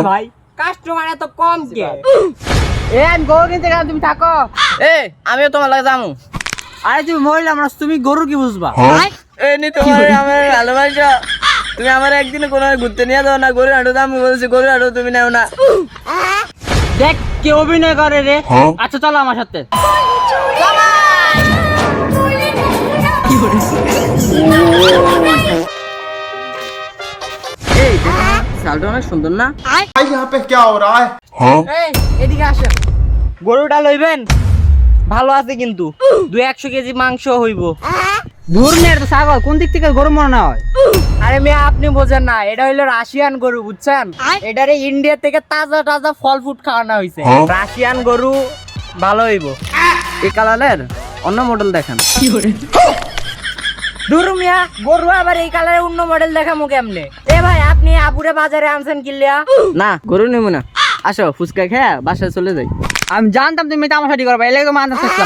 ভাই কাস্টমার এত কম কে? এ আমি গরু কিনতে গেলাম, তুমি থাকো। আমিও তোমার লাগে যাবো। আরে তুমি মহিলা মানুষ, তুমি গরু কি বুঝবা? এই নি তোমার আমার ভালোবাসা, তুমি আমার একদিনে কোনো ঘুরতে নিয়ে যাও না, গরু হাঁটো দাম বলছি, গরু হাঁটো তুমি নেও না। দেখ কে অভিনয় করে রে। আচ্ছা চলো আমার সাথে। এই দেখো না, শালটা অনেক সুন্দর না? भाई यहाँ पे क्या हो रहा है? এই এদিকে আসেন, গরুটা লইবেন, ভালো আছে কিন্তু 200 কেজি মাংস হইব। দূর মেয়ে তো ছাগল, কোন দিক থেকে গরু মনে হয়? আরে মেয়ে আপনি বোঝেন না, এটা হইলো রাশিয়ান গরু, বুঝছেন? এটারে ইন্ডিয়া থেকে তাজা তাজা ফল ফ্রুট খাওয়ানো হয়েছে। রাশিয়ান গরু ভালো হইব। এই কালারের অন্য মডেল দেখান। দুরু মিয়া, গরু আবার এই কালারের অন্য মডেল দেখামু কেমনে? এ ভাই আপনি আপুরে বাজারে আনছেন কিল্লিয়া? না গরু নেব না, আসো ফুচকা খেয়ে বাসায় চলে যাই। আমি জানতাম তুমি তামাশাটি করবা, এলাকা তো মানতে চাচ্ছিলাম